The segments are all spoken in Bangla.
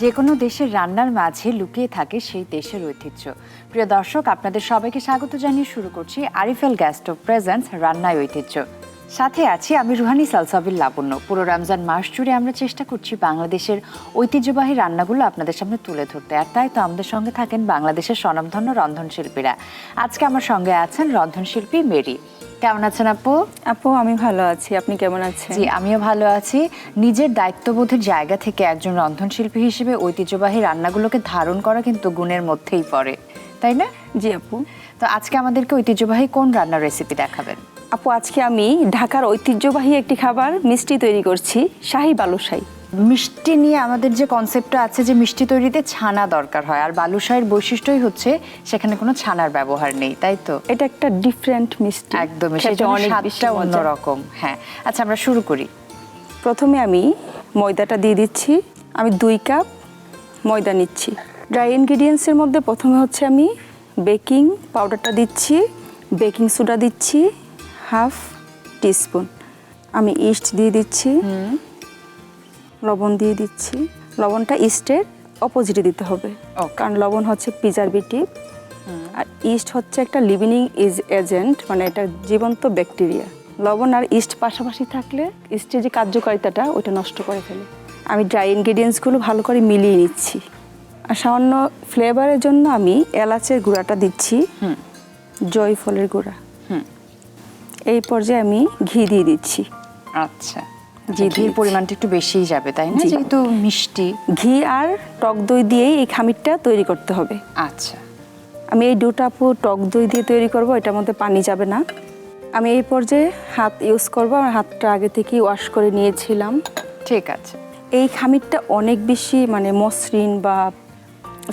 যে কোনো দেশের রান্নার মাঝে লুকিয়ে থাকে সেই দেশের ঐতিহ্য। প্রিয় দর্শক, আপনাদের সবাইকে স্বাগত জানিয়ে শুরু করছি আরএফএল গ্যাস স্টোভ প্রেজেন্টস রান্নায় ঐতিহ্য। সাথে আছি আমি রুহানি সালসাবিল লাবণ্য। পুরো রমজান মাস জুড়ে আমরা চেষ্টা করছি বাংলাদেশের ঐতিহ্যবাহী রান্নাগুলো আপনাদের সামনে তুলে ধরতে, আর তাই তো আমাদের সঙ্গে থাকেন বাংলাদেশের স্বনামধন্য রন্ধনশিল্পীরা। আজকে আমার সঙ্গে আছেন রন্ধনশিল্পী মেরি। কেমন আছেন আপু? আপু আমি ভালো আছি, আপনি কেমন আছেন? জি, আমিও ভালো আছি। নিজের দায়িত্ববোধের জায়গা থেকে একজন রন্ধনশিল্পী হিসেবে ঐতিহ্যবাহী রান্নাগুলোকে ধারণ করা কিন্তু গুণের মধ্যেই পড়ে, তাই না? জি আপু। তো আজকে আমাদেরকে ঐতিহ্যবাহী কোন রান্নার রেসিপি দেখাবেন? আপু আজকে আমি ঢাকার ঐতিহ্যবাহী একটি খাবার মিষ্টি তৈরি করছি, শাহি বালুশাই। মিষ্টি নিয়ে আমাদের যে কনসেপ্টটা আছে যে মিষ্টি তৈরিতে ছানা দরকার হয়, আর বালুশাইয়ের বৈশিষ্ট্যই হচ্ছে সেখানে কোনো ছানার ব্যবহার নেই, তাই তো? এটা একটা ডিফারেন্ট মিষ্টি, একদমই, সেটা অনেক বেশি অন্যরকম। হ্যাঁ, আচ্ছা আমরা শুরু করি। প্রথমে আমি ময়দাটা দিয়ে দিচ্ছি। আমি 2 কাপ ময়দা নিচ্ছি। ড্রাই ইনগ্রিডিয়েন্টসের মধ্যে প্রথমে হচ্ছে আমি বেকিং পাউডারটা দিচ্ছি, বেকিং সোডা দিচ্ছি 1/2 টিস্পুন, আমি ইস্ট দিয়ে দিচ্ছি, লবণ দিয়ে দিচ্ছি। লবণটা ইস্টের অপোজিটে দিতে হবে, কারণ লবণ হচ্ছে প্রিজারভেটিভ আর ইস্ট হচ্ছে একটা লিভিং এজেন্ট, মানে এটা জীবন্ত ব্যাকটেরিয়া। লবণ আর ইস্ট পাশাপাশি থাকলে ইস্টের যে কার্যকারিতাটা ওইটা নষ্ট করে ফেলে। আমি ড্রাই ইনগ্রিডিয়েন্টসগুলো ভালো করে মিলিয়ে নিচ্ছি। আর সামান্য ফ্লেভারের জন্য আমি এলাচের গুঁড়াটা দিচ্ছি, জয়ফলের গুঁড়া। এই পর্যায়ে আমি ঘি দিয়ে দিচ্ছি। আচ্ছা, ঘির পরিমাণটা একটু বেশিই যাবে, তাই না? যেহেতু মিষ্টি। ঘি আর টক দই দিয়েই এই খামিরটা তৈরি করতে হবে। আচ্ছা, আমি এই ডোটা টক দই দিয়ে তৈরি করব, এটার মধ্যে পানি যাবে না। আমি এই পর্যায়ে হাত ইউজ করব, আমার হাতটা আগে থেকেই ওয়াশ করে নিয়েছিলাম। ঠিক আছে। এই খামিরটা অনেক বেশি মানে মসৃণ বা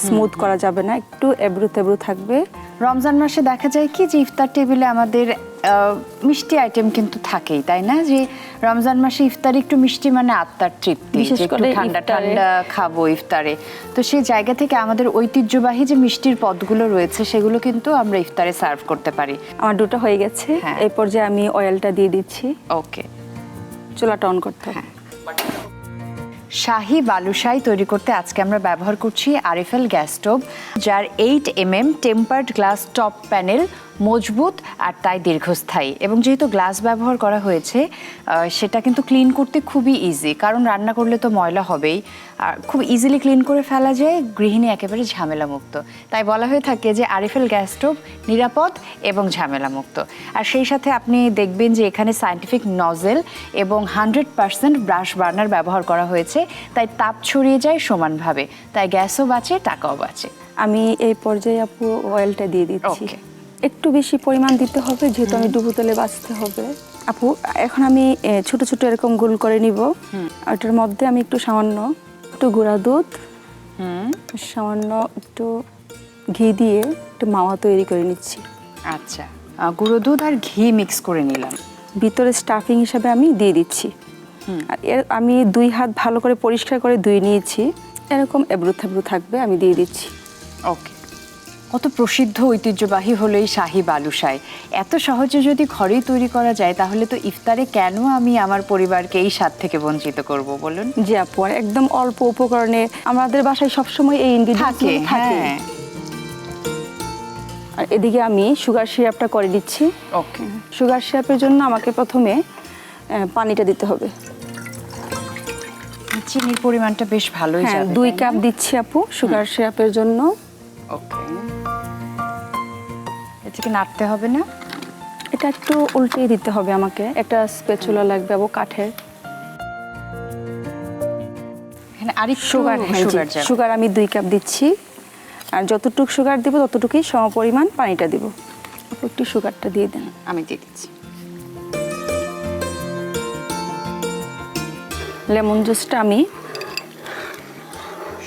স্মুথ করা যাবে না, একটু এবড়ো তেবড়ো থাকবে। রমজান মাসে দেখা যায় কি যে ইফতার টেবিলে আমাদের মিষ্টি আইটেম কিন্তু থাকেই, তাই না? যে রমজান মাসে ইফতারে একটু মিষ্টি মানে আত্মার তৃপ্তি, বিশেষ করে ঠান্ডা ঠান্ডা খাবো ইফতারে। তো সেই জায়গা থেকে আমাদের ঐতিহ্যবাহী যে মিষ্টির পদগুলো রয়েছে সেগুলো কিন্তু আমরা ইফতারে সার্ভ করতে পারি। আমার ডোটা হয়ে গেছে, এই পর্যায়ে আমি অয়েলটা দিয়ে দিচ্ছি। ওকে, চুলাটা অন করতে হবে। শাহি বালুশাই তৈরি করতে আজকে আমরা ব্যবহার করছি আরএফএল গ্যাস স্টোভ, যার 8 mm tempered glass top panel, মজবুত আর তাই দীর্ঘস্থায়ী। এবং যেহেতু গ্লাস ব্যবহার করা হয়েছে সেটা কিন্তু ক্লিন করতে খুবই ইজি, কারণ রান্না করলে তো ময়লা হবেই, আর খুব ইজিলি ক্লিন করে ফেলা যায়, গৃহিণী একেবারে ঝামেলামুক্ত। তাই বলা হয়ে থাকে যে আরএফএল গ্যাস স্টোভ নিরাপদ এবং ঝামেলামুক্ত। আর সেই সাথে আপনি দেখবেন যে এখানে সায়েন্টিফিক নজেল এবং 100% ব্রাশ বার্নার ব্যবহার করা হয়েছে, তাই তাপ ছড়িয়ে যায় সমানভাবে, তাই গ্যাসও বাঁচে, টাকাও বাঁচে। আমি এই পর্যায়ে আপু অয়েলটা দিয়ে দিচ্ছি। একটু বেশি পরিমাণ দিতে হবে, যেহেতু আমি ডুবো তেলে বাঁচতে হবে। আপু এখন আমি ছোট ছোট এরকম গোল করে নিব। ওটার মধ্যে আমি সামান্য একটু গুঁড়া দুধ, সামান্য একটু ঘি দিয়ে একটু মাওয়া তৈরি করে নিচ্ছি। আচ্ছা, গুঁড়ো দুধ আর ঘি মিক্স করে নিলাম। ভিতরে স্টাফিং হিসাবে আমি দিয়ে দিচ্ছি। আর আমি 2 হাত ভালো করে পরিষ্কার করে ধুয়ে নিয়েছি, এরকম এবড়ো থেবড়ো থাকবে, আমি দিয়ে দিচ্ছি। ওকে, কত প্রসিদ্ধ ঐতিহ্যবাহী হলো এই শাহি বালুশাই। এত সহজে যদি ঘরেই তৈরি করা যায় তাহলে তো ইফতারে কেন আমি আমার পরিবারকে এই স্বাদ থেকে বঞ্চিত করব বলুন? জি আপু, আর একদম অল্প উপকরণে আমাদের বাসায় সবসময় এই ইনগ্রিডিয়েন্টস থাকে। আর এদিকে আমি সুগার সিরাপটা করে দিচ্ছি। ওকে, সুগার সিরাপের জন্য আমাকে প্রথমে পানিটা দিতে হবে। চিনির পরিমাণটা বেশ ভালোই যাবে। 2 কাপ দিচ্ছি আপু সুগার সিরাপের জন্য। ওকে, এটাকে নাড়তে হবে না? এটা একটু উল্টিয়ে দিতে হবে আমাকে, একটা স্প্যাচুলা লাগবে এবং কাঠের। এখানে আরেকটু সুগার আমি 2 কাপ দিচ্ছি, আর যতটুকু সুগার দেব ততটুকুই সমপরিমাণ পানিটা দেব। একটু সুগারটা দিয়ে দেন। আমি দিয়ে দিচ্ছি। লেমন জুসটা আমি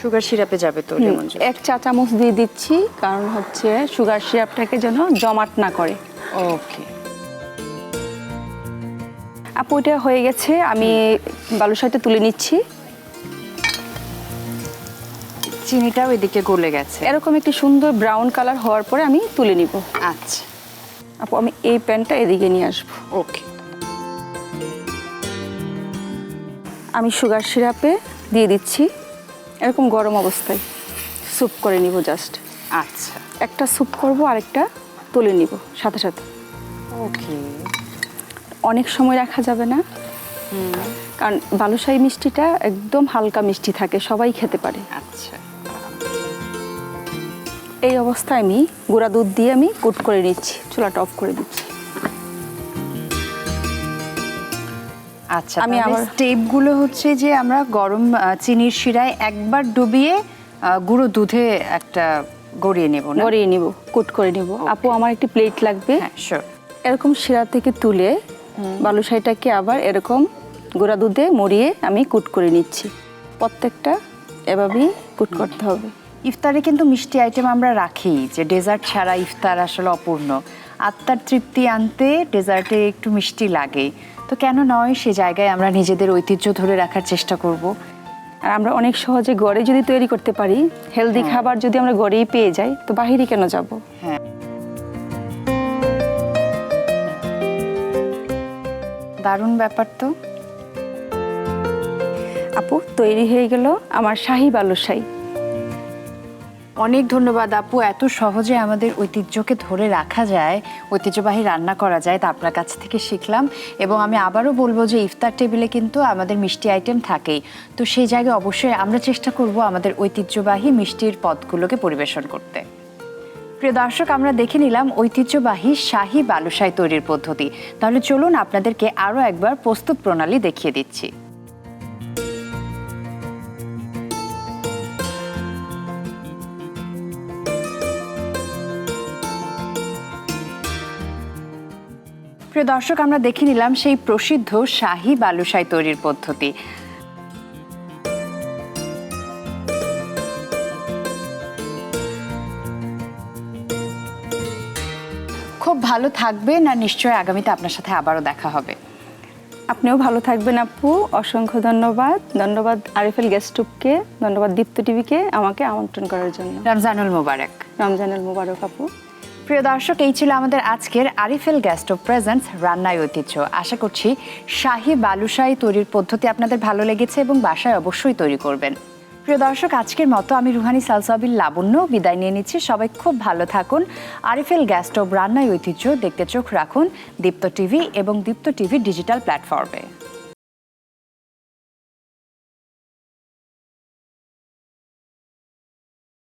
সুগার সিরাপে যাবে তো লেমন জুস? 1 চা চামচ দিয়ে দিচ্ছি, কারণ হচ্ছে সুগার সিরাপটাকে যেন জমাট না করে। ওকে আপু, এটা হয়ে গেছে, আমি বালুশাইটা তুলে নিচ্ছি। চিনিটাও এদিকে গলে গেছে, এরকম একটি সুন্দর ব্রাউন কালার হওয়ার পরে আমি তুলে নিব। আচ্ছা আপু, আমি এই প্যানটা এদিকে নিয়ে আসবো। ওকে, আমি সুগার সিরাপে দিয়ে দিচ্ছি এরকম গরম অবস্থায় স্যুপ করে নিব জাস্ট। আচ্ছা, একটা স্যুপ করব, আরেকটা তুলে নিব সাথে সাথে। ওকে। অনেক সময় রাখা যাবে না, কারণ বালুশাহী মিষ্টিটা একদম হালকা মিষ্টি থাকে, সবাই খেতে পারে। আচ্ছা, এই অবস্থায় আমি গুঁড়া দুধ দিয়ে আমি কুট করে নিচ্ছি, চুলাটা অফ করে দিচ্ছি। আচ্ছা, আমি আমার স্টেপগুলো হচ্ছে যে আমরা গরম চিনির শিরায় একবার ডুবিয়ে গুঁড়ো দুধে একটা গড়িয়ে নেব, না? গড়িয়ে নিব, কুট করে নিব। আপু, আমার একটি প্লেট লাগবে। হ্যাঁ, শিওর। এরকম শিরা থেকে তুলে বালুশাহীটাকে আবার এরকম গুঁড়া দুধে মরিয়ে আমি কুট করে নিচ্ছি। প্রত্যেকটা এভাবেই কুট করতে হবে। ইফতারে কিন্তু মিষ্টি আইটেম আমরা রাখি, যে ডেজার্ট ছাড়া ইফতার আসলে অপূর্ণ। আত্মার তৃপ্তি আনতে ডেজার্টে একটু মিষ্টি লাগে, তো কেন নয় সে জায়গায় আমরা নিজেদের ঐতিহ্য ধরে রাখার চেষ্টা করব। আর আমরা অনেক সহজে ঘরে যদি তৈরি করতে পারি, হেলদি খাবার যদি আমরা ঘরেই পেয়ে যাই, তো বাহিরে কেন যাব? হ্যাঁ, দারুণ ব্যাপার তো। আপু, তৈরি হয়ে গেল আমার শাহী বালুশাহী। অনেক ধন্যবাদ আপু, এত সহজে আমাদের ঐতিহ্যকে ধরে রাখা যায়, ঐতিহ্যবাহী রান্না করা যায়, তা আপনার কাছ থেকে শিখলাম। এবং আমি আবারও বলবো যে ইফতার টেবিলে কিন্তু আমাদের মিষ্টি আইটেম থাকেই, তো সেই জায়গায় অবশ্যই আমরা চেষ্টা করব আমাদের ঐতিহ্যবাহী মিষ্টির পদগুলোকে পরিবেশন করতে। প্রিয় দর্শক, আমরা দেখে নিলাম ঐতিহ্যবাহী শাহী বালুশাহী তৈরির পদ্ধতি। তাহলে চলুন আপনাদেরকে আরও একবার প্রস্তুত প্রণালী দেখিয়ে দিচ্ছি। প্রিয় দর্শক, আমরা দেখে নিলাম সেই প্রসিদ্ধ শাহী বালুশাহী তৈরির পদ্ধতি। খুব ভালো থাকবেন, আর নিশ্চয়ই আগামীতে আপনার সাথে আবারও দেখা হবে। আপনিও ভালো থাকবেন আপু, অসংখ্য ধন্যবাদ। ধন্যবাদ RFL গ্যাস স্টোভকে, ধন্যবাদ দীপ্ত টিভিকে আমাকে আমন্ত্রণ করার জন্য। রমজানুল মোবারক। রমজানুল মোবারক আপু। প্রিয় দর্শক, এই ছিল আমাদের আজকের RFL গ্যাস স্টোভ প্রেজেন্টস রান্নায় ঐতিহ্য। আশা করছি শাহী বালুশাহী তৈরির পদ্ধতি আপনাদের ভালো লেগেছে এবং বাসায় অবশ্যই তৈরি করবেন। প্রিয় দর্শক, আজকের মতো আমি রুহানি সালসাবিল লাবণ্য বিদায় নিয়ে নিচ্ছি। সবাই খুব ভালো থাকুন। RFL গ্যাস স্টোভ রান্নায় ঐতিহ্য দেখতে চোখ রাখুন দীপ্ত টিভি এবং দীপ্ত টিভি ডিজিটাল প্ল্যাটফর্মে।